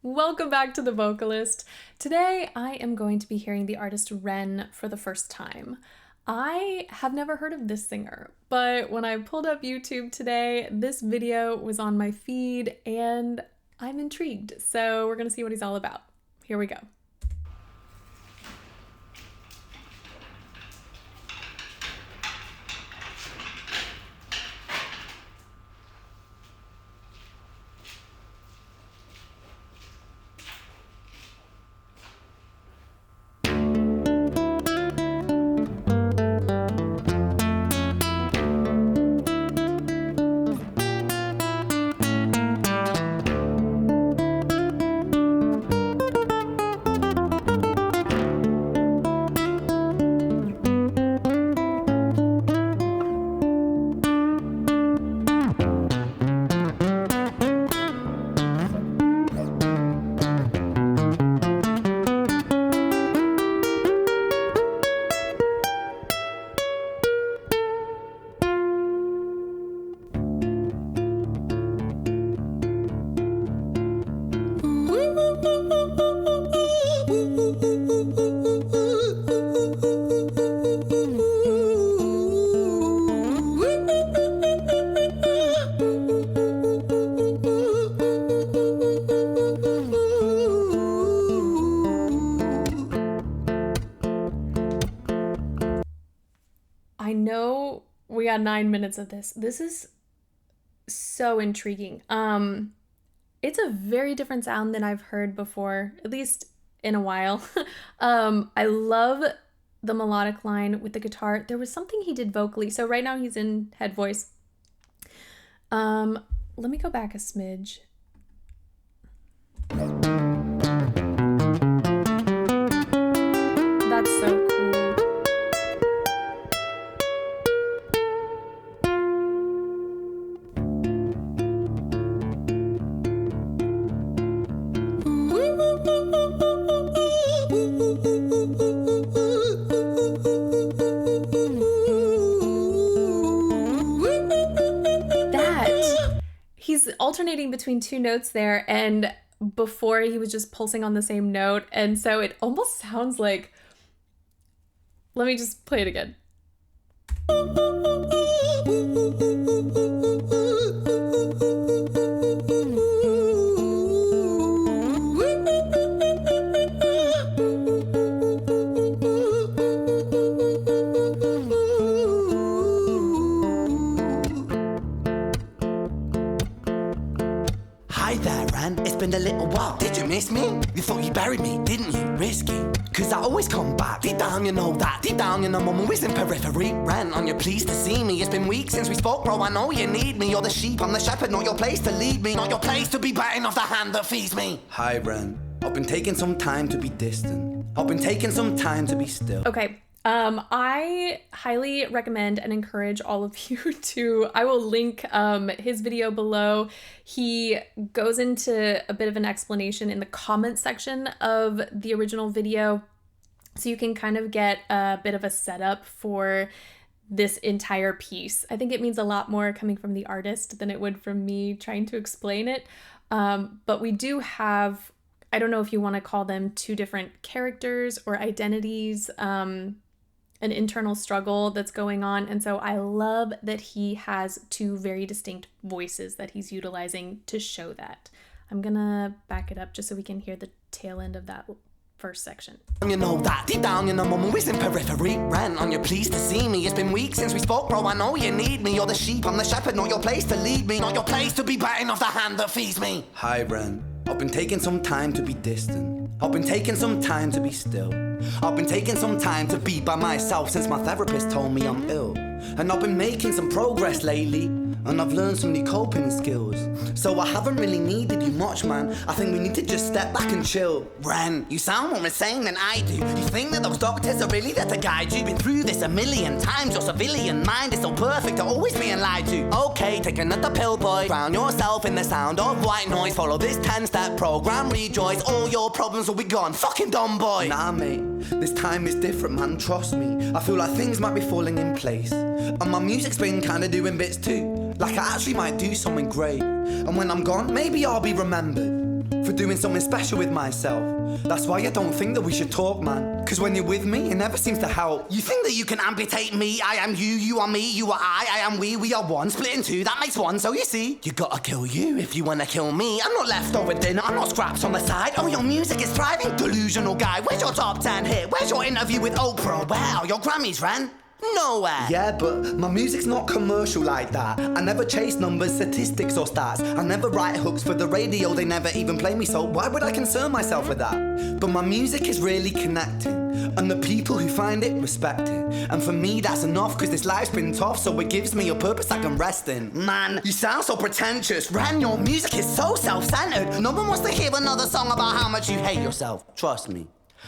Welcome back to The Vocalist. Today I am going to be hearing the artist Ren for the first time. I have never heard of this singer, but when I pulled up YouTube today, this video was on my feed and I'm intrigued. So we're gonna see what he's all about. Here we go. I know we got 9 minutes of this. This is so intriguing. It's a very different sound than I've heard before, at least in a while. I love the melodic line with the guitar. There was something he did vocally. So right now he's in head voice. Let me go back a smidge. That's so cool. He's alternating between two notes there, and before he was just pulsing on the same note, and so it almost sounds like, let me just play it again. Hi there, Ren. It's been a little while. Did you miss me? You thought you buried me, didn't you? Risky. Cause I always come back. Deep down, you know that. Deep down, you know I'm always in periphery. Ren, are you pleased to see me? It's been weeks since we spoke, bro. I know you need me. You're the sheep, I'm the shepherd. Not your place to lead me. Not your place to be biting off the hand that feeds me. Hi, Ren. I've been taking some time to be distant. I've been taking some time to be still. Okay. I highly recommend and encourage all of you to, I will link his video below. He goes into a bit of an explanation in the comment section of the original video, so you can kind of get a bit of a setup for this entire piece. I think it means a lot more coming from the artist than it would from me trying to explain it. But we do have, I don't know if you want to call them two different characters or identities, an internal struggle that's going on. And so I love that he has two very distinct voices that he's utilizing to show that. I'm gonna back it up just so we can hear the tail end of that first section. You know that. Deep down, you know I'm always in periphery. Ren, are you pleased to see me? It's been weeks since we spoke, bro. I know you need me. You're the sheep, I'm the shepherd. Not your place to lead me. Not your place to be biting off the hand that feeds me. Hi, Ren. I've been taking some time to be distant. I've been taking some time to be still. I've been taking some time to be by myself since my therapist told me I'm ill. And I've been making some progress lately, and I've learned some new coping skills. So I haven't really needed you much, man. I think we need to just step back and chill. Ren, you sound more insane than I do. You think that those doctors are really there to guide you? Been through this a million times. Your civilian mind is so perfect to always being lied to. Okay, take another pill, boy. Drown yourself in the sound of white noise. Follow this 10-step program, rejoice. All your problems will be gone. Fucking dumb boy. Nah, mate, this time is different, man. Trust me. I feel like things might be falling in place. And my music's been kinda doing bits too. Like I actually might do something great. And when I'm gone, maybe I'll be remembered. for doing something special with myself. That's why I don't think that we should talk, man. Cause when you're with me, it never seems to help. You think that you can amputate me? I am you, you are me, you are I am we are one. Split in two, that makes one, so you see. You gotta kill you if you wanna kill me. I'm not leftover dinner, I'm not scraps on the side. Oh, your music is thriving, delusional guy. Where's your top 10 hit? Where's your interview with Oprah? Where are your Grammys, Ren? Nowhere. Yeah, but my music's not commercial like that. I never chase numbers, statistics or stats. I never write hooks for the radio, they never even play me, so why would I concern myself with that? But my music is really connecting, and the people who find it respect it. And for me that's enough, cause this life's been tough, so it gives me a purpose I can rest in. Man, you sound so pretentious. Ren, your music is so self-centered. No one wants to hear another song about how much you hate yourself. Trust me.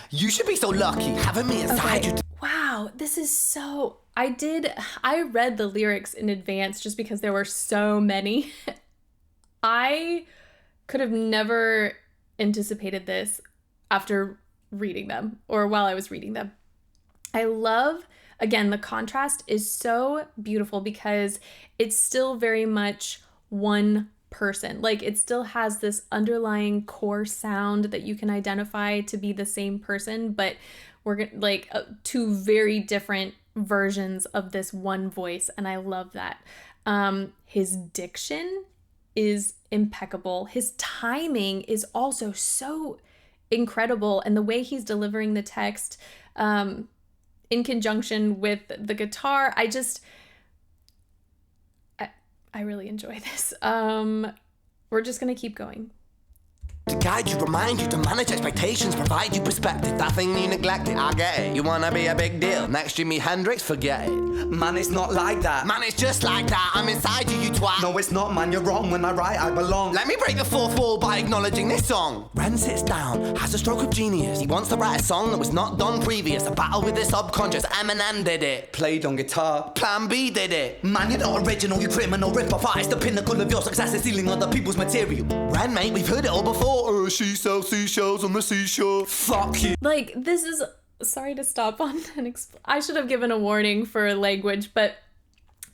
You should be so lucky having me inside you. Wow, this is so... I read the lyrics in advance just because there were so many. I could have never anticipated this after reading them or while I was reading them. I love, again, the contrast is so beautiful because it's still very much one person. Like it still has this underlying core sound that you can identify to be the same person, but we're like two very different versions of this one voice, and I love that. His diction is impeccable. His timing is also so incredible, and the way he's delivering the text in conjunction with the guitar, I really enjoy this. We're just gonna keep going. To guide you, remind you, to manage expectations, provide you perspective. That thing you neglected, I get it. You wanna be a big deal, next Jimi Hendrix, forget it. Man, it's not like that. Man, it's just like that. I'm inside you, you twat. No, it's not, man, you're wrong. When I write, I belong. Let me break the fourth wall by acknowledging this song. Ren sits down, has a stroke of genius. He wants to write a song that was not done previous. A battle with the subconscious, Eminem did it. Played on guitar, Plan B did it. Man, you're not original, you criminal rip-off artist. The pinnacle of your success is stealing other people's material. Ren, mate, we've heard it all before. She sells seashells on the seashore. Fuck you. Like, this is... Sorry to stop on and I should have given a warning for language, but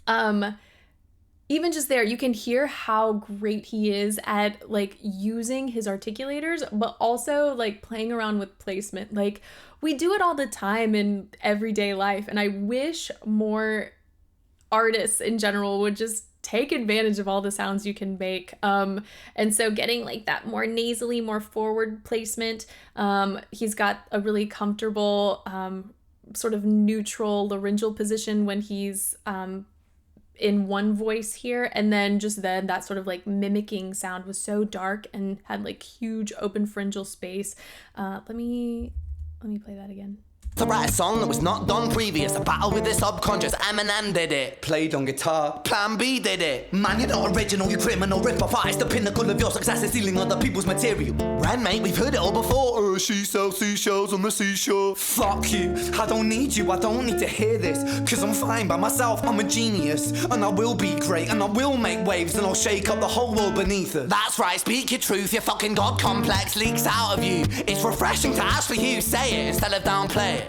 even just there, you can hear how great he is at like using his articulators, but also like playing around with placement. Like we do it all the time in everyday life, and I wish more artists in general would just take advantage of all the sounds you can make. And so getting like that more nasally, more forward placement. He's got a really comfortable sort of neutral laryngeal position when he's in one voice here. And then that sort of like mimicking sound was so dark and had like huge open pharyngeal space. Let me play that again. To write a song that was not done previous. A battle with the subconscious, Eminem did it. Played on guitar, Plan B did it. Man, you're not original, you criminal rip-off artist. The pinnacle of your success is stealing other people's material. Ren, mate, we've heard it all before. She sells seashells on the seashore. Fuck you, I don't need you, I don't need to hear this. Cause I'm fine by myself, I'm a genius. And I will be great, and I will make waves. And I'll shake up the whole world beneath us. That's right, speak your truth, your fucking God complex leaks out of you. It's refreshing to actually you say it instead of downplay it.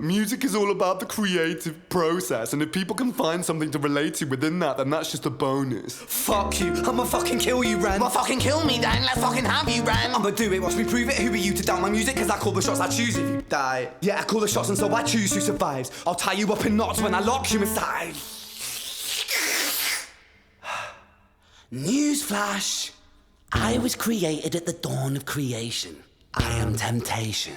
Music is all about the creative process, and if people can find something to relate to within that, then that's just a bonus. Fuck you, I'ma fucking kill you, Ren. Well, fucking kill me then, let's fucking have you, Ren. I'ma do it, watch me prove it. Who are you to doubt my music? Cause I call the shots, I choose if you die. Yeah, I call the shots and so I choose who survives. I'll tie you up in knots when I lock you inside. Newsflash. I was created at the dawn of creation. I am temptation.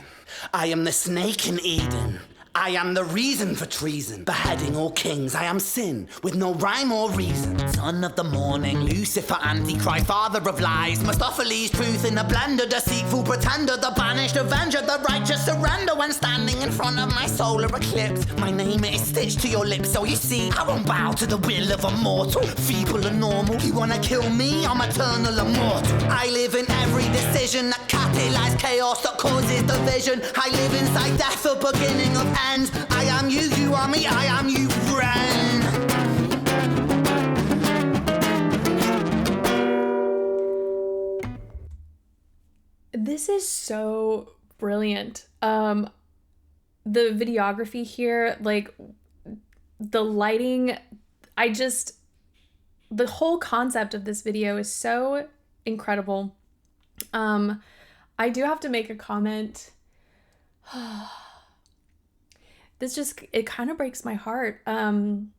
I am the snake in Eden. I am the reason for treason, beheading all kings. I am sin, with no rhyme or reason. Son of the morning, Lucifer, Antichrist, father of lies. Mustapha's truth in a blender, deceitful pretender, the banished avenger, the righteous surrender. When standing in front of my solar eclipse, my name is stitched to your lips, so you see, I won't bow to the will of a mortal. Feeble and normal, you wanna kill me? I'm eternal immortal. I live in every decision that catalyzes chaos, that causes division. I live inside death, the beginning of end. I am you, you are me, I am you, friend. This is so brilliant. The videography here, like the lighting, the whole concept of this video is so incredible. I do have to make a comment. It kind of breaks my heart. And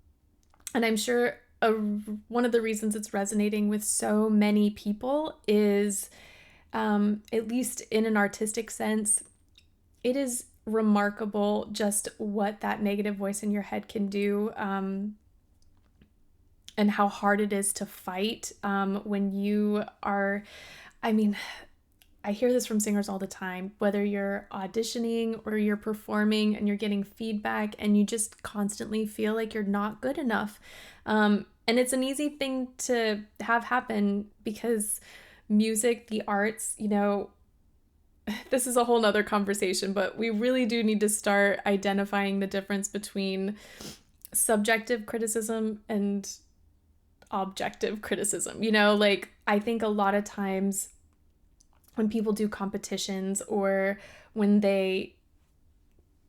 I'm sure one of the reasons it's resonating with so many people is, at least in an artistic sense, it is remarkable just what that negative voice in your head can do, and how hard it is to fight when you are, I mean, I hear this from singers all the time, whether you're auditioning or you're performing and you're getting feedback and you just constantly feel like you're not good enough. And it's an easy thing to have happen because music, the arts, this is a whole nother conversation, but we really do need to start identifying the difference between subjective criticism and objective criticism. I think a lot of times when people do competitions or when they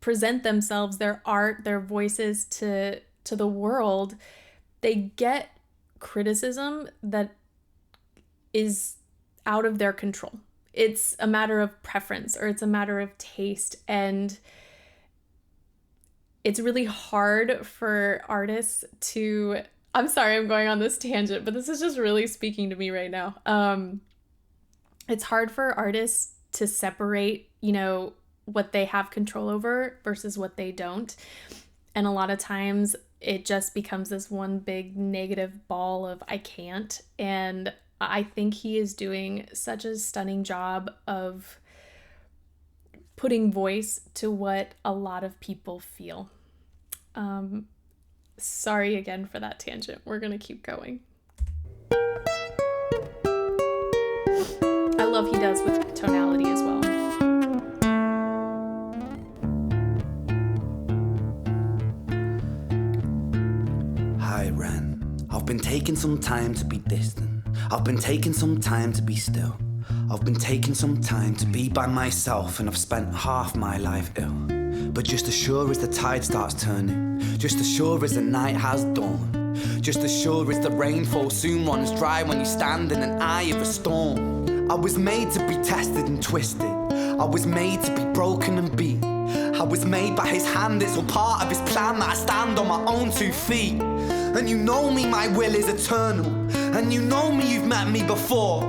present themselves, their art, their voices to the world, they get criticism that is out of their control. It's a matter of preference or it's a matter of taste. And it's really hard for artists to, I'm sorry, I'm going on this tangent, but this is just really speaking to me right now. It's hard for artists to separate, what they have control over versus what they don't. And a lot of times it just becomes this one big negative ball of I can't. And I think he is doing such a stunning job of putting voice to what a lot of people feel. Sorry again for that tangent. We're going to keep going. I love he does with tonality as well. Hi, Ren. I've been taking some time to be distant. I've been taking some time to be still. I've been taking some time to be by myself, and I've spent half my life ill. But just as sure as the tide starts turning, just as sure as the night has dawned, just as sure as the rainfall soon runs dry when you stand in an eye of a storm. I was made to be tested and twisted. I was made to be broken and beat. I was made by his hand, it's all part of his plan that I stand on my own 2 feet. And you know me, my will is eternal. And you know me, you've met me before.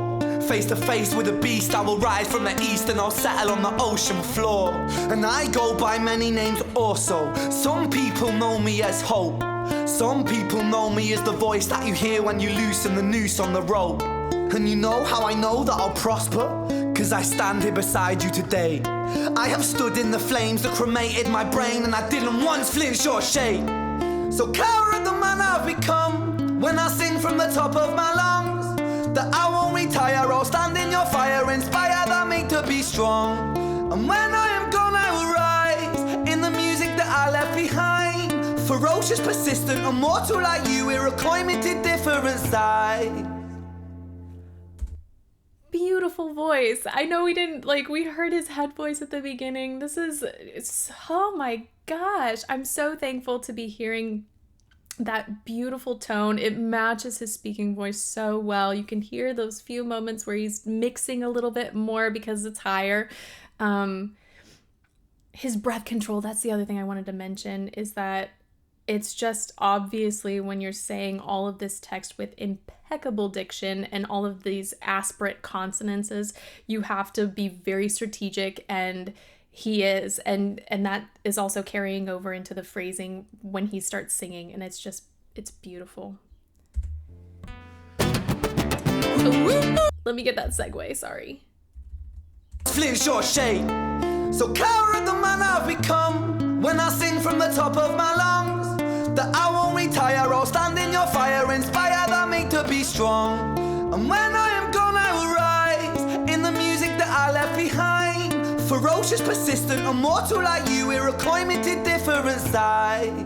Face to face with a beast, I will rise from the east and I'll settle on the ocean floor. And I go by many names also. Some people know me as hope. Some people know me as the voice that you hear when you loosen the noose on the rope. And you know how I know that I'll prosper? 'Cause I stand here beside you today. I have stood in the flames that cremated my brain, and I didn't once flinch or shake. So cower at the man I've become when I sing from the top of my lungs. That I won't retire, I'll stand in your fire, inspire that make to be strong. And when I am gone I will rise in the music that I left behind. Ferocious, persistent, immortal like you, we're a climate different side. Beautiful voice. I know we heard his head voice at the beginning. Oh my gosh. I'm so thankful to be hearing that beautiful tone. It matches his speaking voice so well. You can hear those few moments where he's mixing a little bit more because it's higher. His breath control, that's the other thing I wanted to mention, is that it's just obviously when you're saying all of this text with impeccable diction and all of these aspirate consonances, you have to be very strategic, and he is, and that is also carrying over into the phrasing when he starts singing, and it's beautiful. Let me get that segue, sorry. Flinch or shake. So cower at the man I've become when I sing from the top of my lungs. That I won't retire, I'll stand in your fire, inspire that make to be strong. And when I am gone I will rise in the music that I left behind. Ferocious, persistent, immortal like you, we're a climate different side.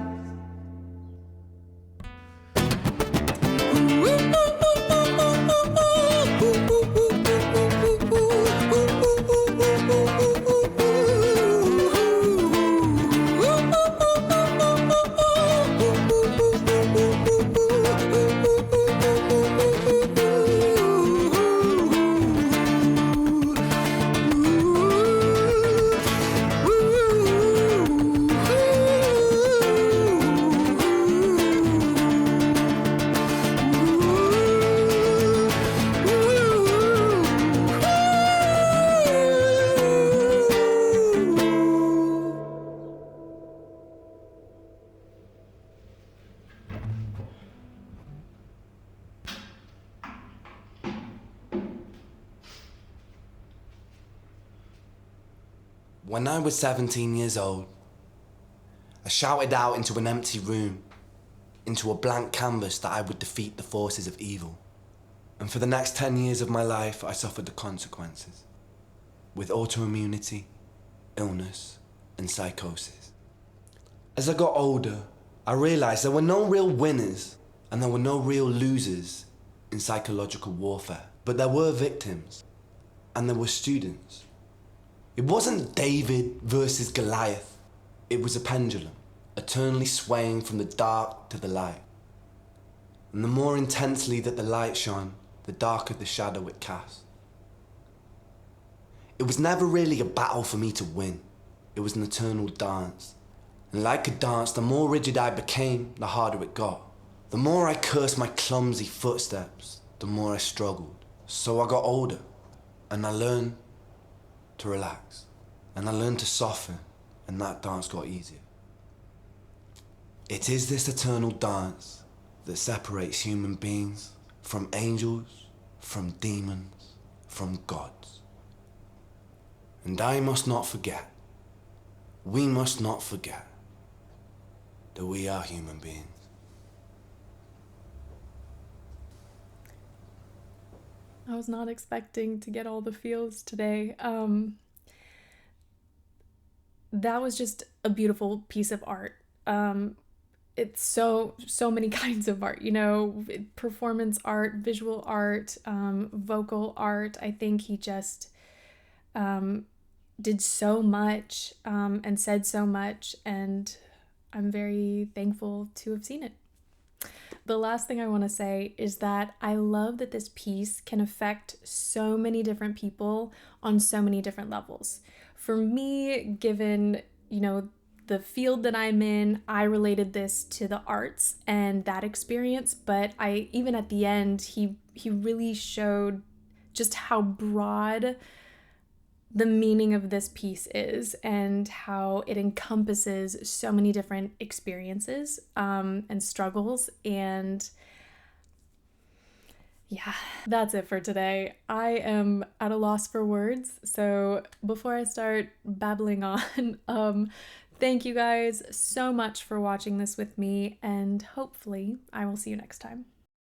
When I was 17 years old, I shouted out into an empty room, into a blank canvas, that I would defeat the forces of evil. And for the next 10 years of my life, I suffered the consequences, with autoimmunity, illness, and psychosis. As I got older, I realized there were no real winners and there were no real losers in psychological warfare, but there were victims and there were students. It wasn't David versus Goliath. It was a pendulum, eternally swaying from the dark to the light. And the more intensely that the light shone, the darker the shadow it cast. It was never really a battle for me to win. It was an eternal dance. And like a dance, the more rigid I became, the harder it got. The more I cursed my clumsy footsteps, the more I struggled. So I got older, and I learned to relax, and I learned to soften, and that dance got easier. It is this eternal dance that separates human beings from angels, from demons, from gods. And I must not forget, we must not forget, that we are human beings. I was not expecting to get all the feels today. That was just a beautiful piece of art. It's so many kinds of art, performance art, visual art, vocal art. I think he just did so much and said so much, and I'm very thankful to have seen it. The last thing I want to say is that I love that this piece can affect so many different people on so many different levels. For me, given, the field that I'm in, I related this to the arts and that experience, but even at the end, he really showed just how broad the meaning of this piece is and how it encompasses so many different experiences and struggles. And yeah, that's it for today. I am at a loss for words. So before I start babbling on, thank you guys so much for watching this with me, and hopefully I will see you next time.